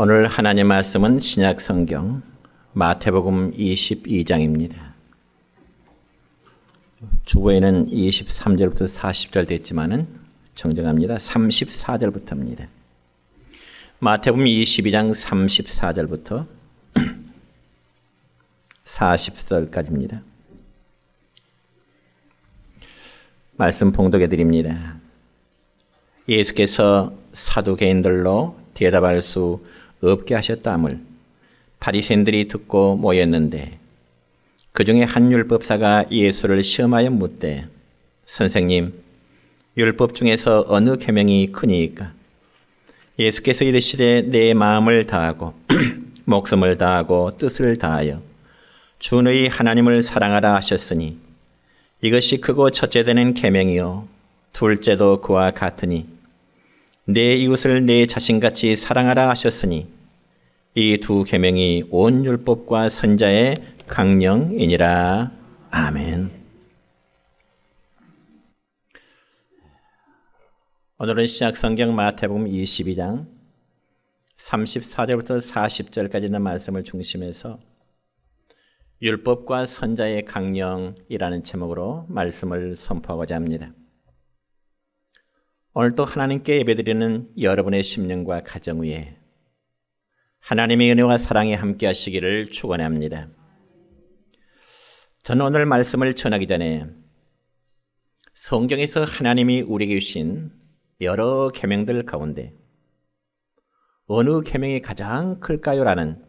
오늘 하나님 말씀은 신약 성경 마태복음 22장입니다. 주보에는 23절부터 40절 됐지만은 정정합니다. 34절부터입니다. 마태복음 22장 34절부터 40절까지입니다. 말씀 봉독해 드립니다. 예수께서 사두개인들로 대답할 수 없게 하셨다함을 바리새인들이 듣고 모였는데 그 중에 한 율법사가 예수를 시험하여 묻되 선생님, 율법 중에서 어느 계명이 크니이까? 예수께서 이르시되 내 마음을 다하고 목숨을 다하고 뜻을 다하여 주 너희 하나님을 사랑하라 하셨으니 이것이 크고 첫째 되는 계명이요 둘째도 그와 같으니 내 이웃을 내 자신같이 사랑하라 하셨으니 이 두 계명이 온 율법과 선자의 강령이니라. 아멘. 오늘은 신약 성경 마태복음 22장 34절부터 40절까지 있는 말씀을 중심해서 율법과 선자의 강령이라는 제목으로 말씀을 선포하고자 합니다. 오늘도 하나님께 예배드리는 여러분의 심령과 가정 위에 하나님의 은혜와 사랑이 함께 하시기를 축원합니다. 저는 오늘 말씀을 전하기 전에 성경에서 하나님이 우리에게 주신 여러 계명들 가운데 어느 계명이 가장 클까요? 라는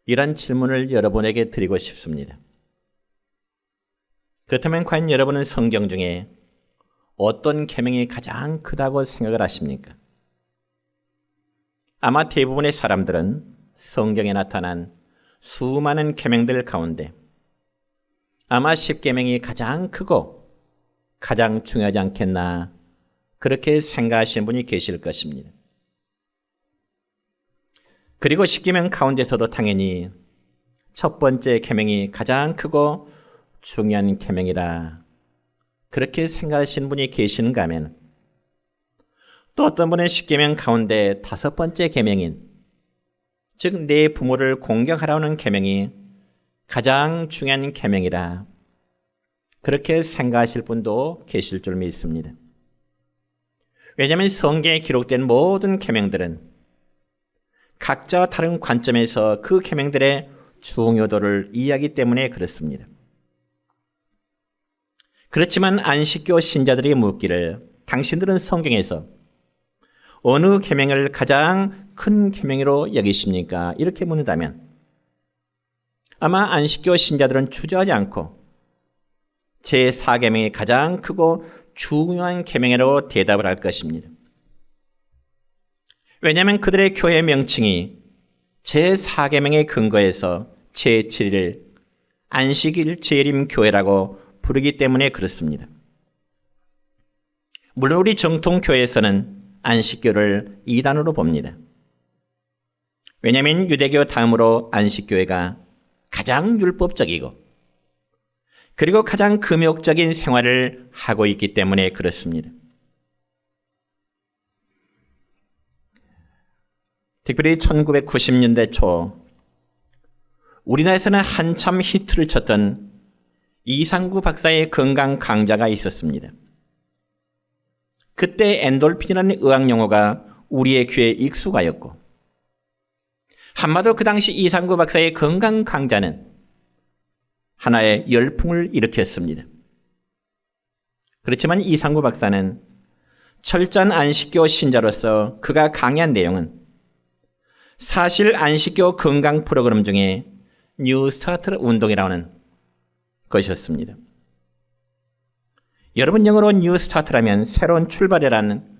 이런 질문을 여러분에게 드리고 싶습니다. 그렇다면 과연 여러분은 성경 중에 어떤 계명이 가장 크다고 생각을 하십니까? 아마 대부분의 사람들은 성경에 나타난 수많은 계명들 가운데 아마 10계명이 가장 크고 가장 중요하지 않겠나 그렇게 생각하시는 분이 계실 것입니다. 그리고 10계명 가운데서도 당연히 첫 번째 계명이 가장 크고 중요한 계명이라 그렇게 생각하시는 분이 계시는가 하면 또 어떤 분은 10계명 가운데 다섯 번째 계명인 즉 내 부모를 공경하라는 계명이 가장 중요한 계명이라 그렇게 생각하실 분도 계실 줄 믿습니다. 왜냐하면 성경에 기록된 모든 계명들은 각자와 다른 관점에서 그 계명들의 중요도를 이해하기 때문에 그렇습니다. 그렇지만 안식교 신자들이 묻기를 당신들은 성경에서 어느 계명을 가장 큰 계명으로 여기십니까? 이렇게 묻는다면 아마 안식교 신자들은 주저하지 않고 제4계명이 가장 크고 중요한 계명으로 대답을 할 것입니다. 왜냐하면 그들의 교회 명칭이 제4계명의 근거에서 제7일 안식일 재림 교회라고 부르기 때문에 그렇습니다. 물론 우리 정통교회에서는 안식교를 이단으로 봅니다. 왜냐하면 유대교 다음으로 안식교회가 가장 율법적이고 그리고 가장 금욕적인 생활을 하고 있기 때문에 그렇습니다. 특별히 1990년대 초 우리나라에서는 한참 히트를 쳤던 이상구 박사의 건강 강좌가 있었습니다. 그때 엔돌핀이라는 의학용어가 우리의 귀에 익숙하였고 한마디로 그 당시 이상구 박사의 건강 강좌는 하나의 열풍을 일으켰습니다. 그렇지만 이상구 박사는 철저한 안식교 신자로서 그가 강의한 내용은 사실 안식교 건강 프로그램 중에 뉴 스타트 운동이라는 것이었습니다. 여러분 영어로 뉴 스타트라면 새로운 출발이라는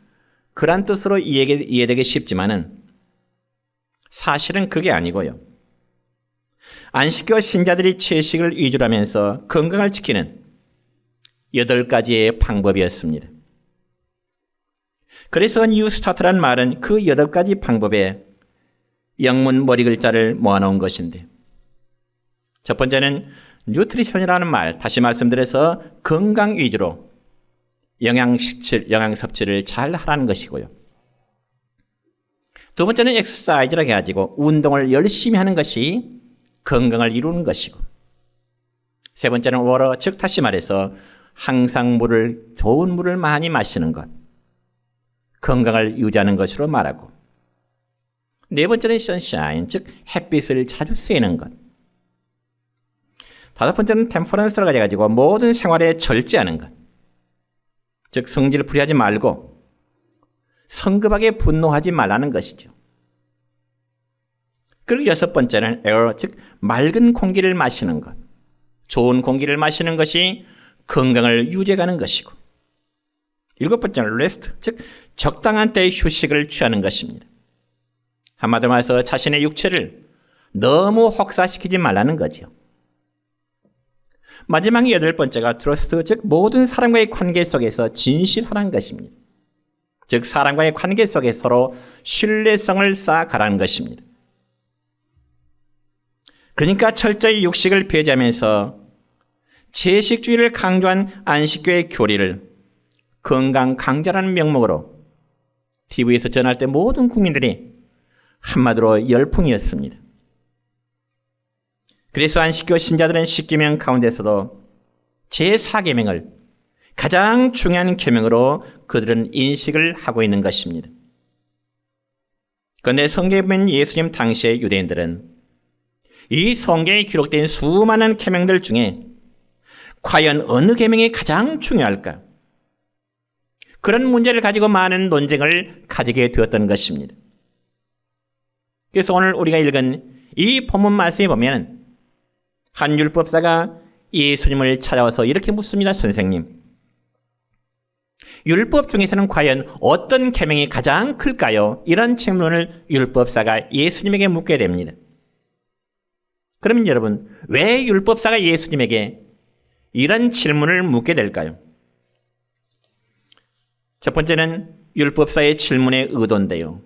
그런 뜻으로 이해되기 쉽지만은 사실은 그게 아니고요. 안식교 신자들이 채식을 위주로 하면서 건강을 지키는 8가지의 방법이었습니다. 그래서 뉴 스타트라는 말은 그 8가지 방법에 영문 머리 글자를 모아놓은 것인데 첫 번째는 뉴트리션이라는 말, 다시 말씀드려서 건강 위주로 영양 섭취를 잘 하라는 것이고요. 두 번째는 엑서사이즈라고 해가지고 운동을 열심히 하는 것이 건강을 이루는 것이고, 세 번째는 워터, 즉 다시 말해서 항상 좋은 물을 많이 마시는 것, 건강을 유지하는 것으로 말하고, 네 번째는 선샤인, 즉 햇빛을 자주 쐬는 것, 다섯 번째는 템퍼런스라고 해가지고 모든 생활에 절제하는 것, 즉 성질을 부리하지 말고 성급하게 분노하지 말라는 것이죠. 그리고 여섯 번째는 에어, 즉 맑은 공기를 마시는 것, 좋은 공기를 마시는 것이 건강을 유지해가는 것이고, 일곱 번째는 레스트, 즉 적당한 때의 휴식을 취하는 것입니다. 한마디로 말해서 자신의 육체를 너무 혹사시키지 말라는 거죠. 마지막 여덟 번째가 트러스트, 즉 모든 사람과의 관계 속에서 진실하라는 것입니다. 즉 사람과의 관계 속에 서로 신뢰성을 쌓아가라는 것입니다. 그러니까 철저히 육식을 배제하면서 채식주의를 강조한 안식교의 교리를 건강 강자라는 명목으로 TV에서 전할 때 모든 국민들이 한마디로 열풍이었습니다. 그래서 안식교 신자들은 10계명 가운데서도 제4계명을 가장 중요한 계명으로 그들은 인식을 하고 있는 것입니다. 그런데 성경에 보면 예수님 당시의 유대인들은 이 성경에 기록된 수많은 계명들 중에 과연 어느 계명이 가장 중요할까? 그런 문제를 가지고 많은 논쟁을 가지게 되었던 것입니다. 그래서 오늘 우리가 읽은 이 본문 말씀에 보면 한 율법사가 예수님을 찾아와서 이렇게 묻습니다. 선생님, 율법 중에서는 과연 어떤 계명이 가장 클까요? 이런 질문을 율법사가 예수님에게 묻게 됩니다. 그러면 여러분, 왜 율법사가 예수님에게 이런 질문을 묻게 될까요? 첫 번째는 율법사의 질문의 의도인데요.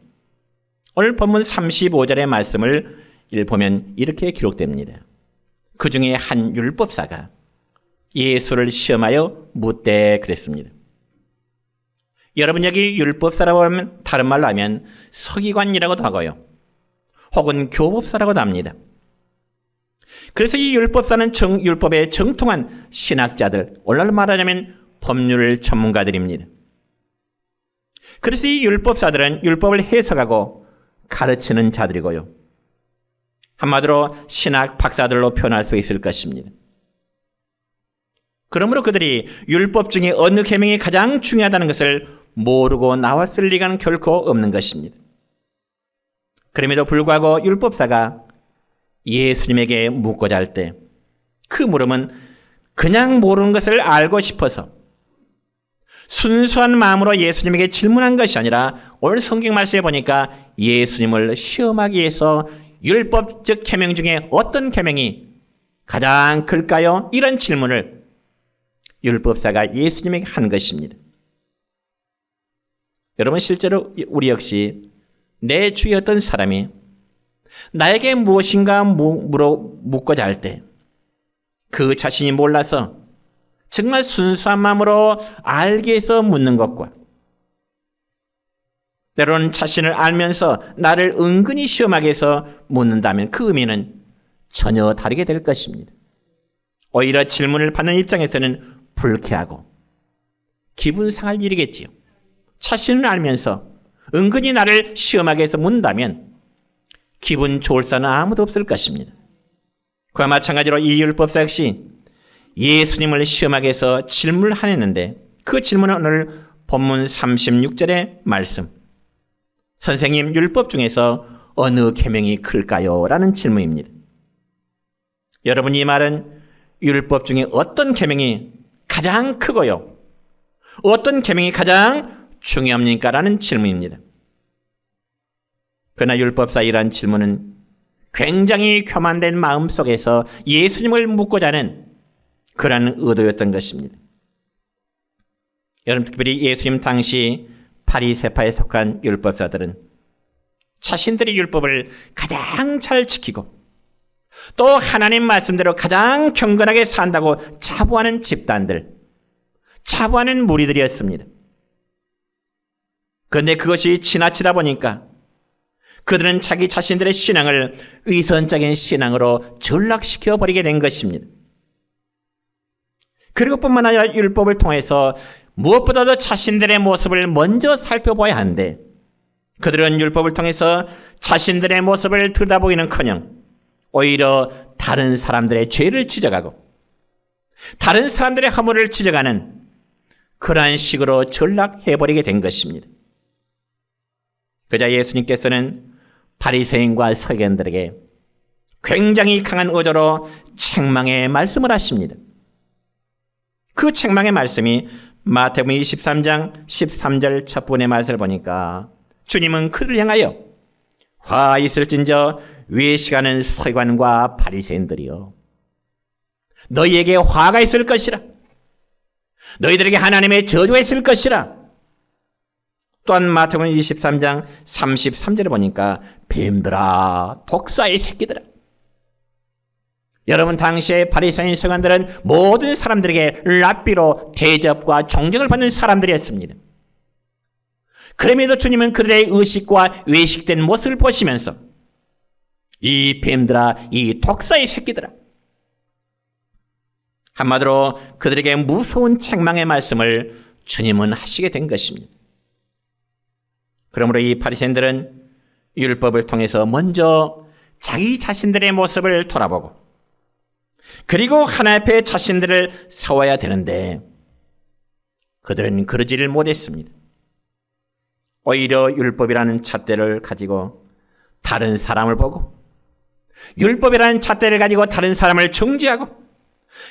오늘 본문 35절의 말씀을 읽어보면 이렇게 기록됩니다. 그 중에 한 율법사가 예수를 시험하여 묻되 그랬습니다. 여러분, 여기 율법사라고 하면 다른 말로 하면 서기관이라고도 하고요, 혹은 교법사라고도 합니다. 그래서 이 율법사는 율법의 정통한 신학자들, 오늘날로 말하자면 법률 전문가들입니다. 그래서 이 율법사들은 율법을 해석하고 가르치는 자들이고요, 한마디로 신학 박사들로 표현할 수 있을 것입니다. 그러므로 그들이 율법 중에 어느 계명이 가장 중요하다는 것을 모르고 나왔을 리가는 결코 없는 것입니다. 그럼에도 불구하고 율법사가 예수님에게 묻고자 할 때 그 물음은 그냥 모르는 것을 알고 싶어서 순수한 마음으로 예수님에게 질문한 것이 아니라 오늘 성경 말씀에 보니까 예수님을 시험하기 위해서 율법적 계명 중에 어떤 계명이 가장 클까요? 이런 질문을 율법사가 예수님에게 한 것입니다. 여러분, 실제로 우리 역시 내 주위에 어떤 사람이 나에게 무엇인가 묻고자 할 때 그 자신이 몰라서 정말 순수한 마음으로 알기 위해서 묻는 것과 때로는 자신을 알면서 나를 은근히 시험하기 위해서 묻는다면 그 의미는 전혀 다르게 될 것입니다. 오히려 질문을 받는 입장에서는 불쾌하고 기분 상할 일이겠지요. 자신을 알면서 은근히 나를 시험하기 위해서 묻는다면 기분 좋을 사람은 아무도 없을 것입니다. 그와 마찬가지로 이 율법사 역시 예수님을 시험하기 위해서 질문을 하였는데 그 질문은 오늘 본문 36절의 말씀, 선생님, 율법 중에서 어느 계명이 클까요? 라는 질문입니다. 여러분, 이 말은 율법 중에 어떤 계명이 가장 크고요, 어떤 계명이 가장 중요합니까? 라는 질문입니다. 그러나 율법사 이러한 질문은 굉장히 교만된 마음 속에서 예수님을 묻고자 하는 그러한 의도였던 것입니다. 여러분, 특별히 예수님 당시 바리새파에 속한 율법사들은 자신들의 율법을 가장 잘 지키고 또 하나님 말씀대로 가장 경건하게 산다고 자부하는 집단들, 자부하는 무리들이었습니다. 그런데 그것이 지나치다 보니까 그들은 자기 자신들의 신앙을 위선적인 신앙으로 전락시켜 버리게 된 것입니다. 그리고 뿐만 아니라 율법을 통해서 무엇보다도 자신들의 모습을 먼저 살펴봐야 하는데, 그들은 율법을 통해서 자신들의 모습을 들여다보기는커녕 오히려 다른 사람들의 죄를 지적하고 다른 사람들의 허물을 지적하는 그러한 식으로 전락해버리게 된 것입니다. 그자 예수님께서는 바리새인과 서기관들에게 굉장히 강한 어조로 책망의 말씀을 하십니다. 그 책망의 말씀이 마태복음 23장 13절 첫 부분의 말씀을 보니까 주님은 그를 향하여 화 있을진저 외식하는 서기관과 바리새인들이여, 너희에게 화가 있을 것이라. 너희들에게 하나님의 저주가 있을 것이라. 또한 마태복음 23장 33절을 보니까 뱀들아, 독사의 새끼들아. 여러분, 당시에 바리새인 서기관들은 모든 사람들에게 랍비로 대접과 존경을 받는 사람들이었습니다. 그럼에도 주님은 그들의 의식과 외식된 모습을 보시면서 이 뱀들아, 이 독사의 새끼들아, 한마디로 그들에게 무서운 책망의 말씀을 주님은 하시게 된 것입니다. 그러므로 이 바리새인들은 율법을 통해서 먼저 자기 자신들의 모습을 돌아보고 그리고 하나님 앞에 자신들을 세워야 되는데 그들은 그러지를 못했습니다. 오히려 율법이라는 잣대를 가지고 다른 사람을 보고 율법이라는 잣대를 가지고 다른 사람을 정죄하고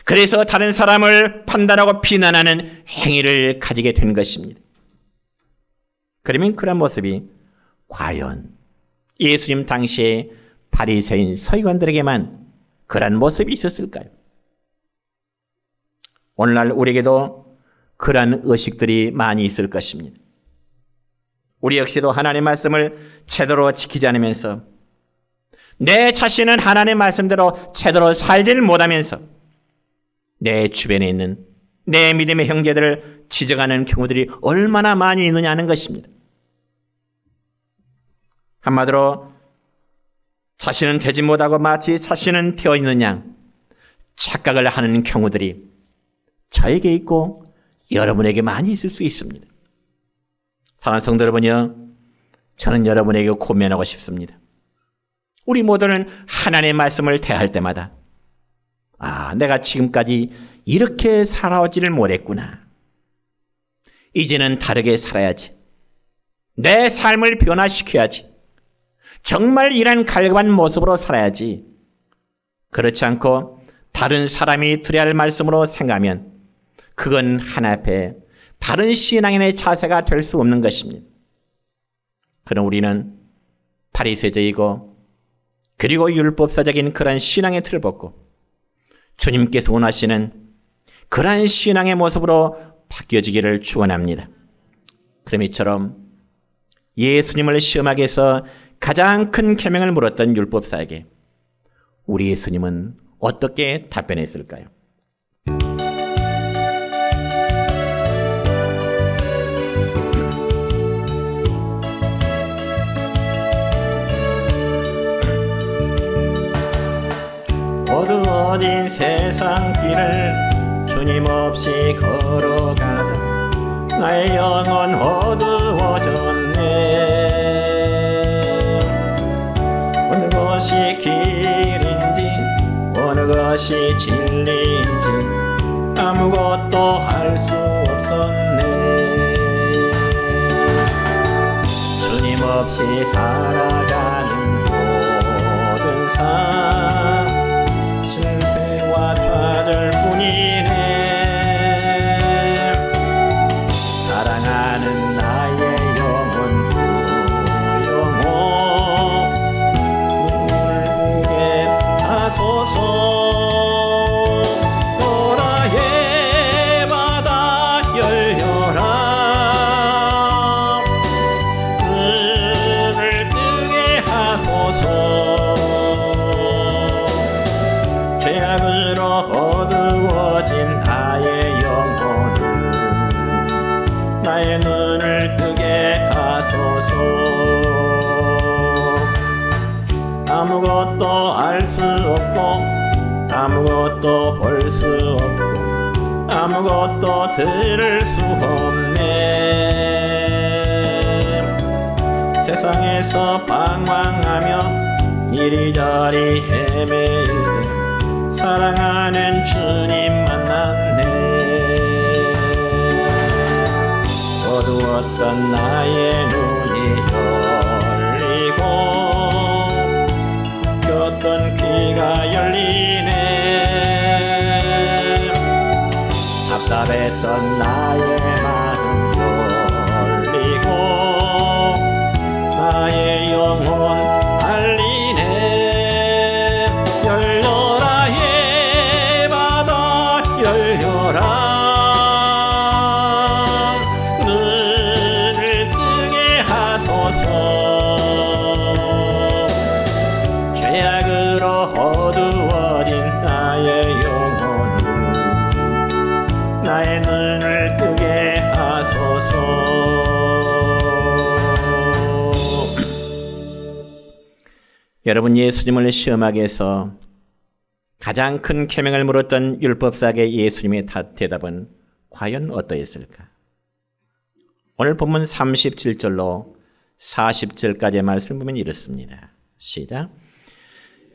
그래서 다른 사람을 판단하고 비난하는 행위를 가지게 된 것입니다. 그러면 그런 모습이 과연 예수님 당시에 바리새인 서기관들에게만 그런 모습이 있었을까요? 오늘날 우리에게도 그러한 의식들이 많이 있을 것입니다. 우리 역시도 하나님의 말씀을 제대로 지키지 않으면서 내 자신은 하나님의 말씀대로 제대로 살지를 못하면서 내 주변에 있는 내 믿음의 형제들을 지적하는 경우들이 얼마나 많이 있느냐 하는 것입니다. 한마디로 자신은 되지 못하고 마치 자신은 되어 있는 양 착각을 하는 경우들이 저에게 있고 여러분에게 많이 있을 수 있습니다. 사랑하는 성도 여러분이요, 저는 여러분에게 고면하고 싶습니다. 우리 모두는 하나님의 말씀을 대할 때마다 내가 지금까지 이렇게 살아오지를 못했구나. 이제는 다르게 살아야지. 내 삶을 변화시켜야지. 정말 이런 갈급한 모습으로 살아야지. 그렇지 않고 다른 사람이 드려야 할 말씀으로 생각하면 그건 하나님 앞에 바른 신앙인의 자세가 될 수 없는 것입니다. 그럼 우리는 바리새적이고 그리고 율법사적인 그런 신앙의 틀을 벗고 주님께서 원하시는 그러한 신앙의 모습으로 바뀌어지기를 축원합니다. 그럼 이처럼 예수님을 시험하기 위해서 가장 큰 계명을 물었던 율법사에게 우리 예수님은 어떻게 답변했을까요? 어두워진 세상 길을 주님 없이 걸어가다 나의 영혼 어두워졌네. 어느 것이 길인지 어느 것이 진리인지 아무것도 할 수 없었네. 주님 없이 살아가는 모든 삶 실패와 좌절뿐이네. 사랑하는 나의 영혼 그 영혼 눈을 뜨게 하소서. 보라의 바다 열려라. 눈을 뜨게 하소서. 죄악으로 어두워진 나의 영혼을 나의 눈을 뜨게 하소서. 아무것도 알 수 없고 아무것도 볼 수 없고 아무것도 들을 수 없네. 세상에서 방황하며 이리저리 헤매일 때 사랑하는 주님 만났네. 어두웠던 나의 눈이 열리고 꼈던 귀가 열리네. 답답했던 나의 마음 열리고 나의 영혼 알리네. 열려라 예 바다 열려라. 눈을 뜨게 하소서. 죄악으로 어두워진 나의 영혼을 나의 눈을 뜨게 하소서. 여러분, 예수님을 시험하게 해서 가장 큰 계명을 물었던 율법사에게 예수님의 대답은 과연 어떠했을까? 오늘 본문 37절로 40절까지의 말씀 보면 이렇습니다. 시작.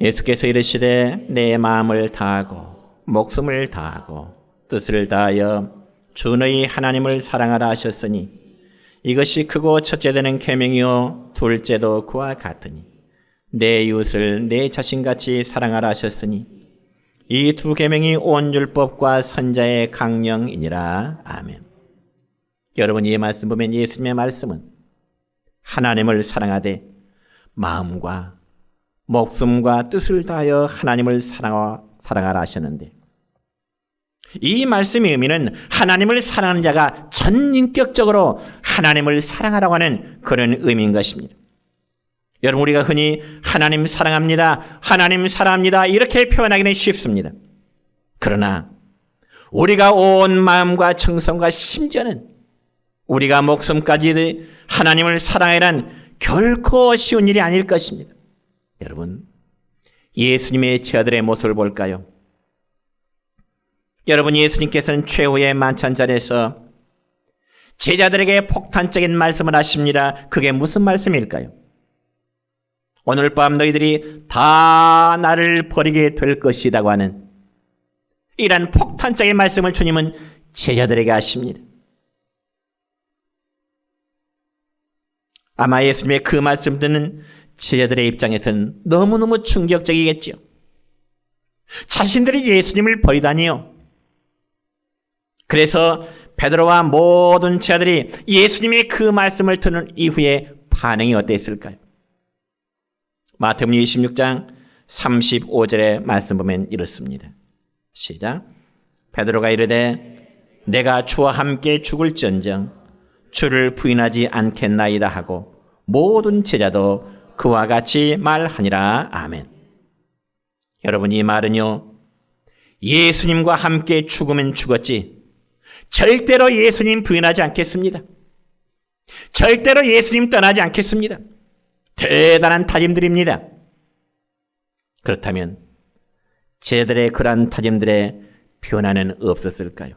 예수께서 이르시되 내 마음을 다하고 목숨을 다하고 뜻을 다하여 주 너희 하나님을 사랑하라 하셨으니 이것이 크고 첫째 되는 계명이요 둘째도 그와 같으니 내 이웃을 내 자신같이 사랑하라 하셨으니 이 두 계명이 온 율법과 선자의 강령이니라. 아멘. 여러분, 이 말씀 보면 예수님의 말씀은 하나님을 사랑하되 마음과 목숨과 뜻을 다하여 하나님을 사랑하라 하셨는데, 이 말씀의 의미는 하나님을 사랑하는 자가 전인격적으로 하나님을 사랑하라고 하는 그런 의미인 것입니다. 여러분, 우리가 흔히 하나님 사랑합니다, 하나님 사랑합니다 이렇게 표현하기는 쉽습니다. 그러나 우리가 온 마음과 정성과 심지어는 우리가 목숨까지 하나님을 사랑하라는 결코 쉬운 일이 아닐 것입니다. 여러분, 예수님의 제자들의 모습을 볼까요? 여러분, 예수님께서는 최후의 만찬자리에서 제자들에게 폭탄적인 말씀을 하십니다. 그게 무슨 말씀일까요? 오늘 밤 너희들이 다 나를 버리게 될 것이라고 하는 이런 폭탄적인 말씀을 주님은 제자들에게 하십니다. 아마 예수님의 그 말씀 듣는 제자들의 입장에서는 너무너무 충격적이겠죠. 자신들이 예수님을 버리다니요. 그래서 베드로와 모든 제자들이 예수님의 그 말씀을 듣는 이후에 반응이 어땠을까요? 마태복음 26장 35절의 말씀 보면 이렇습니다. 시작. 베드로가 이르되 내가 주와 함께 죽을지언정 주를 부인하지 않겠나이다 하고 모든 제자도 그와 같이 말하니라. 아멘. 여러분, 이 말은요, 예수님과 함께 죽으면 죽었지 절대로 예수님 부인하지 않겠습니다. 절대로 예수님 떠나지 않겠습니다. 대단한 다짐들입니다. 그렇다면 제자들의 그러한 다짐들의 변화는 없었을까요?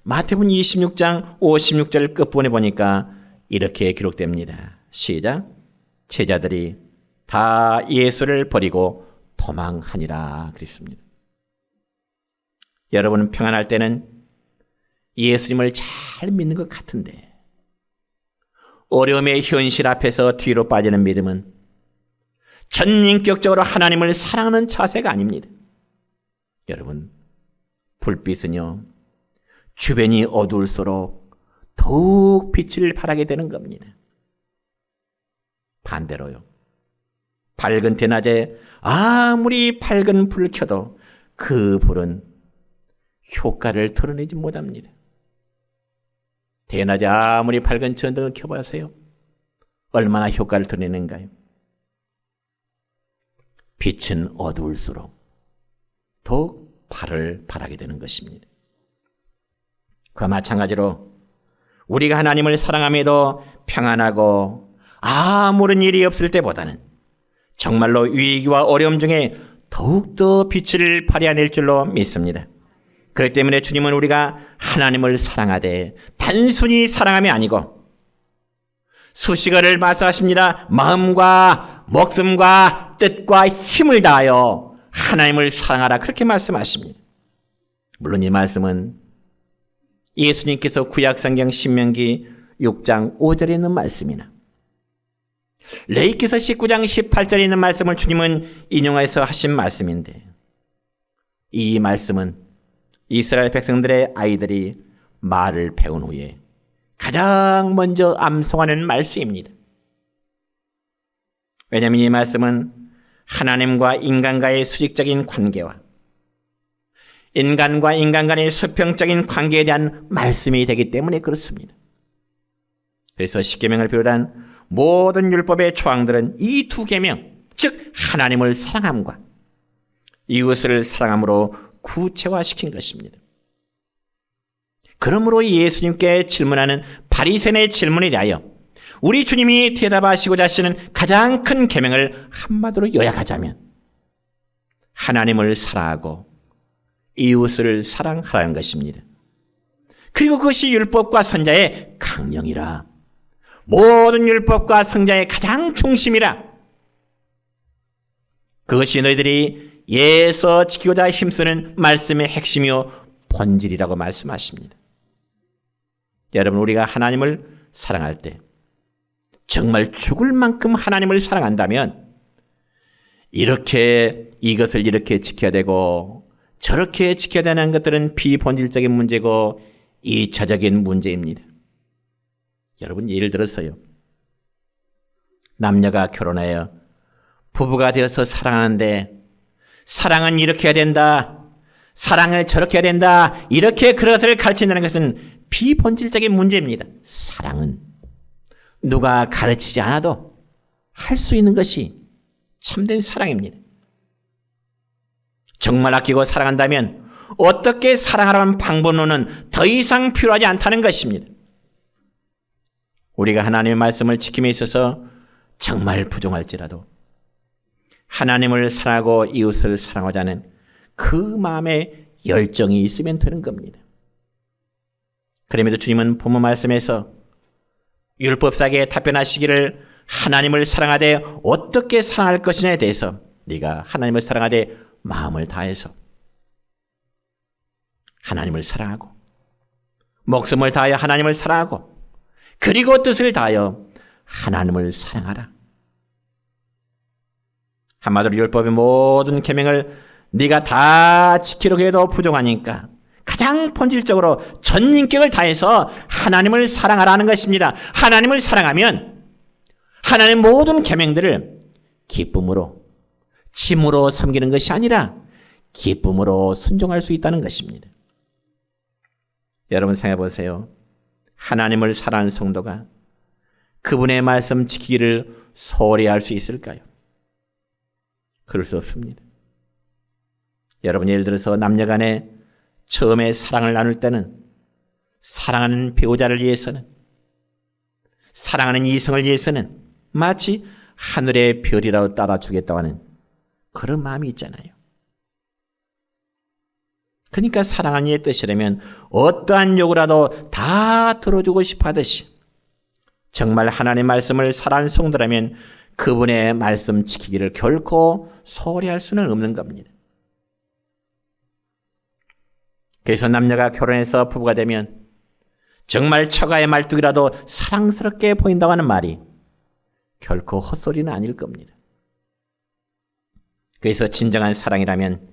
마태복음 26장 56절 끝부분에 보니까 이렇게 기록됩니다. 시작. 제자들이 다 예수를 버리고 도망하니라 그랬습니다. 여러분, 평안할 때는 예수님을 잘 믿는 것 같은데 어려움의 현실 앞에서 뒤로 빠지는 믿음은 전인격적으로 하나님을 사랑하는 자세가 아닙니다. 여러분, 불빛은요, 주변이 어두울수록 더욱 빛을 발하게 되는 겁니다. 반대로요, 밝은 대낮에 아무리 밝은 불을 켜도 그 불은 효과를 드러내지 못합니다. 대낮에 아무리 밝은 전등을 켜보세요. 얼마나 효과를 드러내는가요? 빛은 어두울수록 더욱 발을 발하게 되는 것입니다. 그와 마찬가지로 우리가 하나님을 사랑함에도 평안하고 아무런 일이 없을 때보다는 정말로 위기와 어려움 중에 더욱더 빛을 발휘해낼 줄로 믿습니다. 그렇기 때문에 주님은 우리가 하나님을 사랑하되 단순히 사랑함이 아니고 수식어를 말씀하십니다. 마음과 목숨과 뜻과 힘을 다하여 하나님을 사랑하라, 그렇게 말씀하십니다. 물론 이 말씀은 예수님께서 구약성경 신명기 6장 5절에 있는 말씀이나 레위기서 19장 18절에 있는 말씀을 주님은 인용해서 하신 말씀인데, 이 말씀은 이스라엘 백성들의 아이들이 말을 배운 후에 가장 먼저 암송하는 말씀입니다. 왜냐하면 이 말씀은 하나님과 인간과의 수직적인 관계와 인간과 인간 간의 수평적인 관계에 대한 말씀이 되기 때문에 그렇습니다. 그래서 십계명을 비롯한 모든 율법의 조항들은 이 두 계명, 즉 하나님을 사랑함과 이웃을 사랑함으로 구체화시킨 것입니다. 그러므로 예수님께 질문하는 바리새인의 질문에 대하여 우리 주님이 대답하시고자 하시는 가장 큰 계명을 한마디로 요약하자면 하나님을 사랑하고 이웃을 사랑하라는 것입니다. 그리고 그것이 율법과 선자의 강령이라, 모든 율법과 선자의 가장 중심이라, 그것이 너희들이 예서 지키고자 힘쓰는 말씀의 핵심이요 본질이라고 말씀하십니다. 여러분, 우리가 하나님을 사랑할 때 정말 죽을 만큼 하나님을 사랑한다면 이것을 이렇게 지켜야 되고 저렇게 지켜야 되는 것들은 비본질적인 문제고 이차적인 문제입니다. 여러분, 예를 들어서요, 남녀가 결혼하여 부부가 되어서 사랑하는데 사랑은 이렇게 해야 된다, 사랑을 저렇게 해야 된다, 이렇게 그것을 가르친다는 것은 비본질적인 문제입니다. 사랑은 누가 가르치지 않아도 할 수 있는 것이 참된 사랑입니다. 정말 아끼고 사랑한다면 어떻게 사랑하라는 방법론은 더 이상 필요하지 않다는 것입니다. 우리가 하나님의 말씀을 지킴에 있어서 정말 부족할지라도 하나님을 사랑하고 이웃을 사랑하자는 그 마음에 열정이 있으면 되는 겁니다. 그럼에도 주님은 본문 말씀에서 율법사에게 답변하시기를 하나님을 사랑하되 어떻게 사랑할 것이냐에 대해서 네가 하나님을 사랑하되 마음을 다해서 하나님을 사랑하고 목숨을 다하여 하나님을 사랑하고 그리고 뜻을 다하여 하나님을 사랑하라. 한마디로 율법의 모든 계명을 네가 다 지키려고 해도 부족하니까 가장 본질적으로 전 인격을 다해서 하나님을 사랑하라는 것입니다. 하나님을 사랑하면 하나님 모든 계명들을 기쁨으로, 짐으로 섬기는 것이 아니라 기쁨으로 순종할 수 있다는 것입니다. 여러분 생각해 보세요. 하나님을 사랑하는 성도가 그분의 말씀 지키기를 소홀히 할 수 있을까요? 그럴 수 없습니다. 여러분, 예를 들어서 남녀간에 처음에 사랑을 나눌 때는 사랑하는 배우자를 위해서는, 사랑하는 이성을 위해서는 마치 하늘의 별이라도 따라주겠다고 하는 그런 마음이 있잖아요. 그러니까 사랑하는 이의 뜻이라면 어떠한 요구라도 다 들어주고 싶어 하듯이 정말 하나님의 말씀을 사랑하는 성도라면 그분의 말씀 지키기를 결코 소홀히 할 수는 없는 겁니다. 그래서 남녀가 결혼해서 부부가 되면 정말 처가의 말뚝이라도 사랑스럽게 보인다고 하는 말이 결코 헛소리는 아닐 겁니다. 그래서 진정한 사랑이라면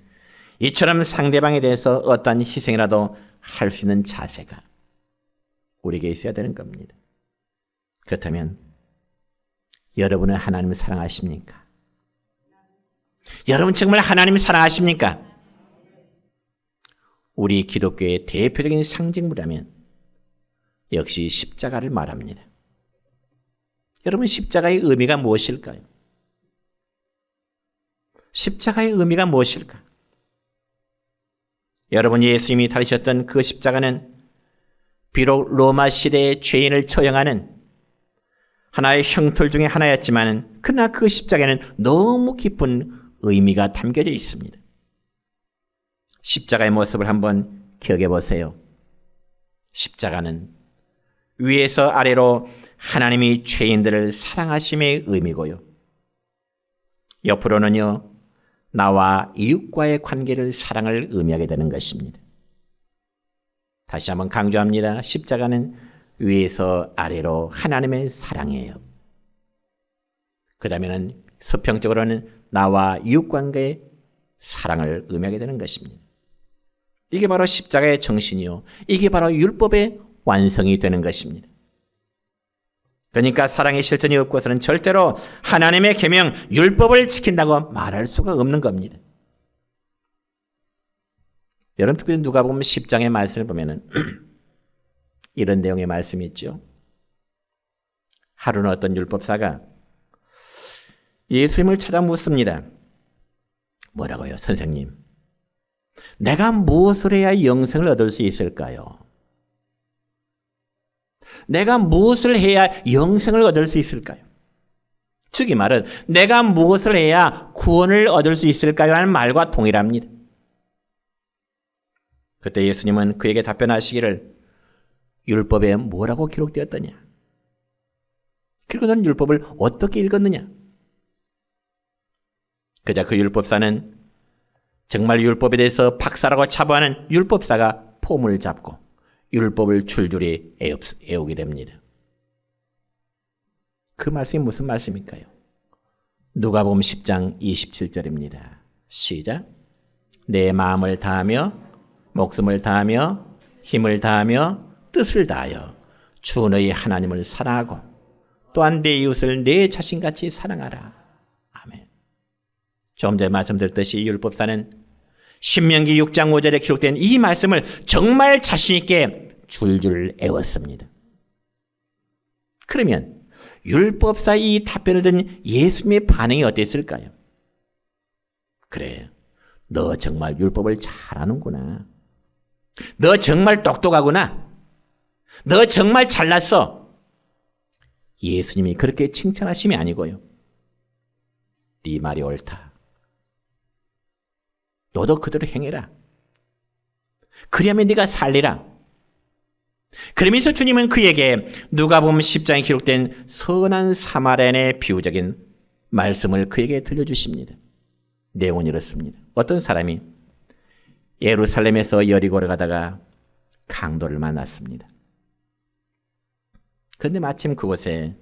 이처럼 상대방에 대해서 어떠한 희생이라도 할 수 있는 자세가 우리에게 있어야 되는 겁니다. 그렇다면 여러분은 하나님을 사랑하십니까? 여러분 정말 하나님을 사랑하십니까? 우리 기독교의 대표적인 상징물이라면 역시 십자가를 말합니다. 여러분, 십자가의 의미가 무엇일까요? 십자가의 의미가 무엇일까? 여러분, 예수님이 다루셨던 그 십자가는 비록 로마 시대의 죄인을 처형하는 하나의 형틀 중에 하나였지만 그러나 그 십자가에는 너무 깊은 의미가 담겨져 있습니다. 십자가의 모습을 한번 기억해 보세요. 십자가는 위에서 아래로 하나님이 죄인들을 사랑하심의 의미고요. 옆으로는요, 나와 이웃과의 관계를 사랑을 의미하게 되는 것입니다. 다시 한번 강조합니다. 십자가는 위에서 아래로 하나님의 사랑이에요. 그 다음에는 수평적으로는 나와 이웃관계의 사랑을 의미하게 되는 것입니다. 이게 바로 십자가의 정신이요. 이게 바로 율법의 완성이 되는 것입니다. 그러니까 사랑의 실천이 없고서는 절대로 하나님의 계명, 율법을 지킨다고 말할 수가 없는 겁니다. 여러분 특별히 누가복음 10장의 말씀을 보면은 이런 내용의 말씀이 있죠. 하루는 어떤 율법사가 예수님을 찾아 묻습니다. 뭐라고요? 선생님, 내가 무엇을 해야 영생을 얻을 수 있을까요? 내가 무엇을 해야 영생을 얻을 수 있을까요? 즉 이 말은 내가 무엇을 해야 구원을 얻을 수 있을까요? 라는 말과 동일합니다. 그때 예수님은 그에게 답변하시기를 율법에 뭐라고 기록되었더냐? 그리고 너는 율법을 어떻게 읽었느냐? 그자 그 율법사는 정말 율법에 대해서 박사라고 자부하는 율법사가 폼을 잡고 율법을 줄줄이 애우게 됩니다. 그 말씀이 무슨 말씀일까요? 누가복음 10장 27절입니다. 시작. 내 마음을 다하며 목숨을 다하며 힘을 다하며 뜻을 다하여 주 너희 하나님을 사랑하고 또한 내 이웃을 내 자신같이 사랑하라. 아멘. 좀 전에 말씀드렸듯이 율법사는 신명기 6장 5절에 기록된 이 말씀을 정말 자신 있게 줄줄 애웠습니다. 그러면 율법사 이 답변을 듣는 예수님의 반응이 어땠을까요? 그래, 너 정말 율법을 잘하는구나. 너 정말 똑똑하구나. 너 정말 잘났어. 예수님이 그렇게 칭찬하심이 아니고요. 네 말이 옳다. 너도 그대로 행해라. 그리하면 네가 살리라. 그러면서 주님은 그에게 누가복음 10장에 기록된 선한 사마리아인의 비유적인 말씀을 그에게 들려주십니다. 내용은 이렇습니다. 어떤 사람이 예루살렘에서 여리고를 가다가 강도를 만났습니다. 그런데 마침 그곳에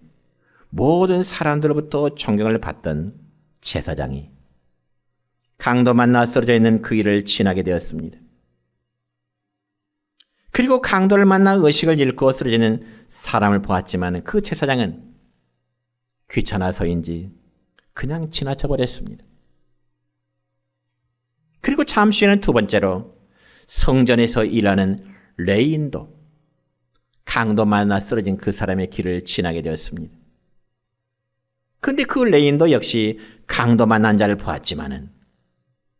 모든 사람들로부터 존경을 받던 제사장이 강도 만나 쓰러져 있는 그 길을 지나게 되었습니다. 그리고 강도를 만나 의식을 잃고 쓰러지는 사람을 보았지만 그 제사장은 귀찮아서인지 그냥 지나쳐 버렸습니다. 그리고 잠시 후에는 두 번째로 성전에서 일하는 레위인도 강도 만나 쓰러진 그 사람의 길을 지나게 되었습니다. 그런데 그 레위인도 역시 강도 만난 자를 보았지만은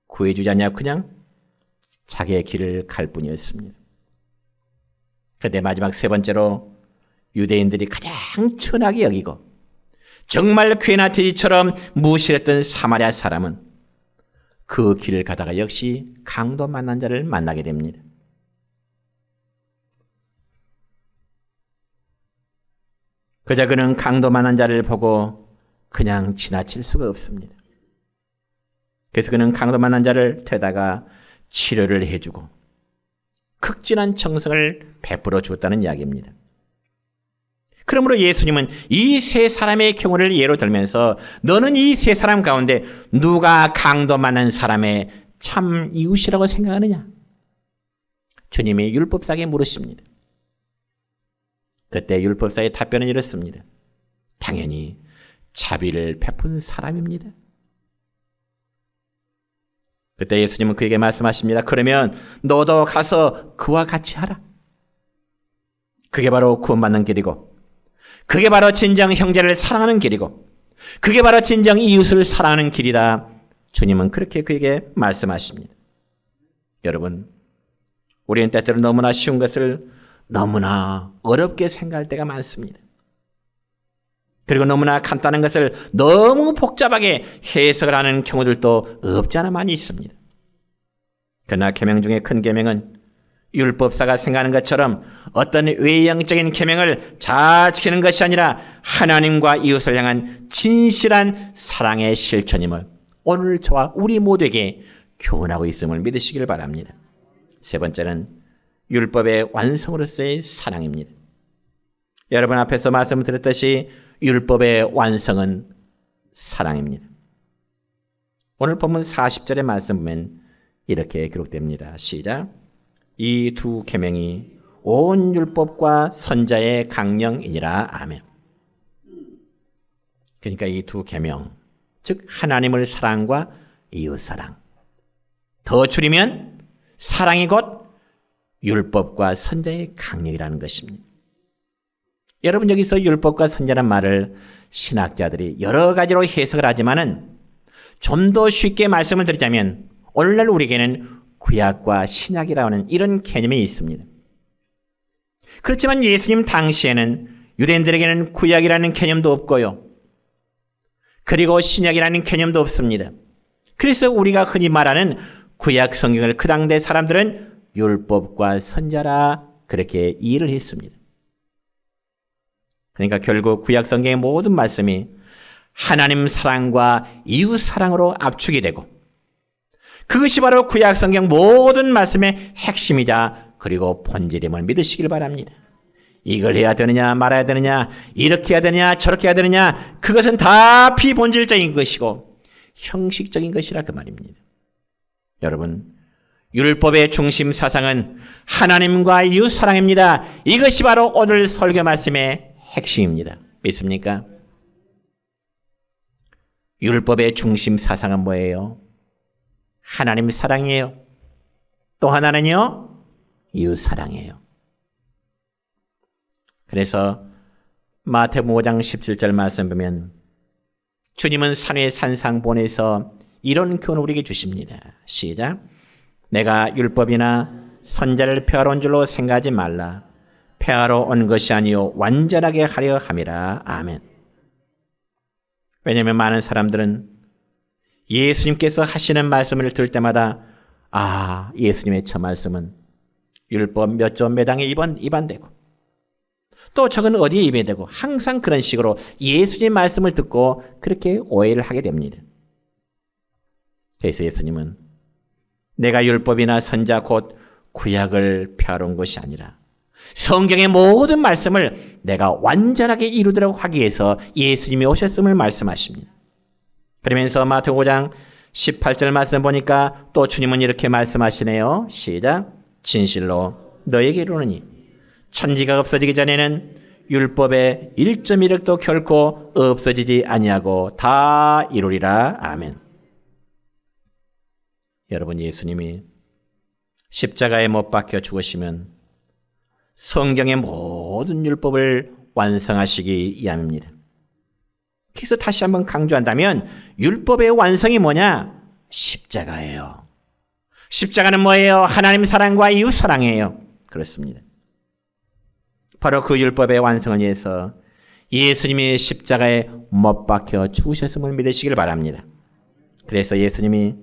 구해주지 않냐고 그냥 자기의 길을 갈 뿐이었습니다. 그런데 마지막 세 번째로 유대인들이 가장 천하게 여기고 정말 괴나 돼지처럼 무시했던 사마리아 사람은 그 길을 가다가 역시 강도 만난 자를 만나게 됩니다. 그자 그는 강도 만난 자를 보고 그냥 지나칠 수가 없습니다. 그래서 그는 강도 만난 자를 데다가 치료를 해주고 극진한 정성을 베풀어 주었다는 이야기입니다. 그러므로 예수님은 이 세 사람의 경우를 예로 들면서 너는 이 세 사람 가운데 누가 강도 만난 사람의 참 이웃이라고 생각하느냐? 주님이 율법사에게 물으십니다. 그때 율법사의 답변은 이렇습니다. 당연히 자비를 베푼 사람입니다. 그때 예수님은 그에게 말씀하십니다. 그러면 너도 가서 그와 같이 하라. 그게 바로 구원받는 길이고 그게 바로 진정 형제를 사랑하는 길이고 그게 바로 진정 이웃을 사랑하는 길이다. 주님은 그렇게 그에게 말씀하십니다. 여러분, 우리는 때때로 너무나 쉬운 것을 너무나 어렵게 생각할 때가 많습니다. 그리고 너무나 간단한 것을 너무 복잡하게 해석을 하는 경우들도 없지 않아 많이 있습니다. 그러나 계명 중에 큰 계명은 율법사가 생각하는 것처럼 어떤 외형적인 계명을 잘 지키는 것이 아니라 하나님과 이웃을 향한 진실한 사랑의 실천임을 오늘 저와 우리 모두에게 교훈하고 있음을 믿으시길 바랍니다. 세 번째는 율법의 완성으로서의 사랑입니다. 여러분 앞에서 말씀드렸듯이 율법의 완성은 사랑입니다. 오늘 본문 40절의 말씀 보면 이렇게 기록됩니다. 시작. 이 두 계명이 온 율법과 선자의 강령이니라. 아멘. 그러니까 이 두 계명, 즉 하나님을 사랑과 이웃 사랑. 더 줄이면 사랑이 곧 율법과 선자의 강령이라는 것입니다. 여러분 여기서 율법과 선자란 말을 신학자들이 여러 가지로 해석을 하지만은 좀 더 쉽게 말씀을 드리자면 오늘날 우리에게는 구약과 신약이라는 이런 개념이 있습니다. 그렇지만 예수님 당시에는 유대인들에게는 구약이라는 개념도 없고요. 그리고 신약이라는 개념도 없습니다. 그래서 우리가 흔히 말하는 구약 성경을 그 당대 사람들은 율법과 선자라 그렇게 이해를 했습니다. 그러니까 결국 구약 성경의 모든 말씀이 하나님 사랑과 이웃 사랑으로 압축이 되고 그것이 바로 구약 성경 모든 말씀의 핵심이자 그리고 본질임을 믿으시길 바랍니다. 이걸 해야 되느냐 말아야 되느냐 이렇게 해야 되느냐 저렇게 해야 되느냐 그것은 다 비본질적인 것이고 형식적인 것이라 그 말입니다. 여러분 율법의 중심 사상은 하나님과 이웃 사랑입니다. 이것이 바로 오늘 설교 말씀의 핵심입니다. 믿습니까? 율법의 중심 사상은 뭐예요? 하나님 사랑이에요. 또 하나는요? 이웃 사랑이에요. 그래서 마태복음 5장 17절 말씀 보면 주님은 산위의 산상 보내서 이런 교훈을 우리에게 주십니다. 시작. 내가 율법이나 선자를 폐하러 온 줄로 생각하지 말라. 폐하러 온 것이 아니요 완전하게 하려 함이라. 아멘. 왜냐하면 많은 사람들은 예수님께서 하시는 말씀을 들을 때마다 예수님의 저 말씀은 율법 몇 조 몇 항에 위반되고 또 저건 어디에 위배되고 항상 그런 식으로 예수님 말씀을 듣고 그렇게 오해를 하게 됩니다. 그래서 예수님은 내가 율법이나 선자 곧 구약을 폐하러 온 것이 아니라 성경의 모든 말씀을 내가 완전하게 이루도록 하기 위해서 예수님이 오셨음을 말씀하십니다. 그러면서 마태복음 5장 18절 말씀 보니까 또 주님은 이렇게 말씀하시네요. 시작. 진실로 너에게 이르노니 천지가 없어지기 전에는 율법의 1.1획도 결코 없어지지 아니하고 다 이루리라. 아멘. 여러분 예수님이 십자가에 못 박혀 죽으시면 성경의 모든 율법을 완성하시기 위함입니다. 그래서 다시 한번 강조한다면 율법의 완성이 뭐냐? 십자가예요. 십자가는 뭐예요? 하나님 사랑과 이웃 사랑이에요. 그렇습니다. 바로 그 율법의 완성을 위해서 예수님이 십자가에 못 박혀 죽으셨음을 믿으시길 바랍니다. 그래서 예수님이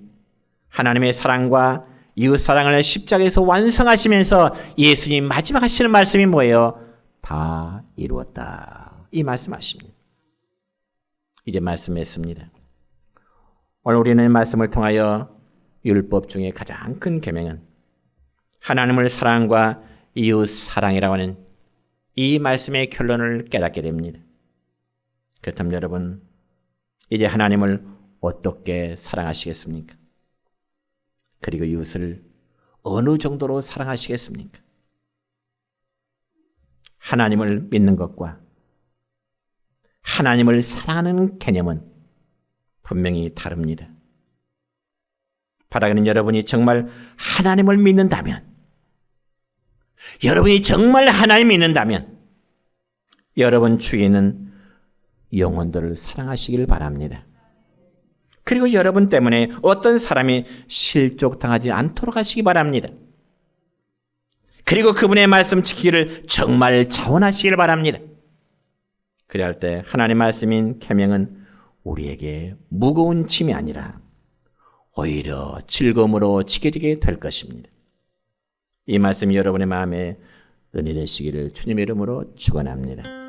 하나님의 사랑과 이웃 사랑을 십자가에서 완성하시면서 예수님 마지막 하시는 말씀이 뭐예요? 다 이루었다. 이 말씀하십니다. 이제 말씀했습니다. 오늘 우리는 말씀을 통하여 율법 중에 가장 큰 계명은 하나님을 사랑과 이웃 사랑이라고 하는 이 말씀의 결론을 깨닫게 됩니다. 그렇다면 여러분 이제 하나님을 어떻게 사랑하시겠습니까? 그리고 이웃을 어느 정도로 사랑하시겠습니까? 하나님을 믿는 것과 하나님을 사랑하는 개념은 분명히 다릅니다. 바라기는 여러분이 정말 하나님을 믿는다면, 여러분이 정말 하나님을 믿는다면 여러분 주위에 있는 영혼들을 사랑하시길 바랍니다. 그리고 여러분 때문에 어떤 사람이 실족당하지 않도록 하시기 바랍니다. 그리고 그분의 말씀 지키기를 정말 자원하시길 바랍니다. 그래야 할 때 하나님 말씀인 계명은 우리에게 무거운 짐이 아니라 오히려 즐거움으로 지켜지게 될 것입니다. 이 말씀이 여러분의 마음에 은혜 되시기를 주님의 이름으로 축원합니다.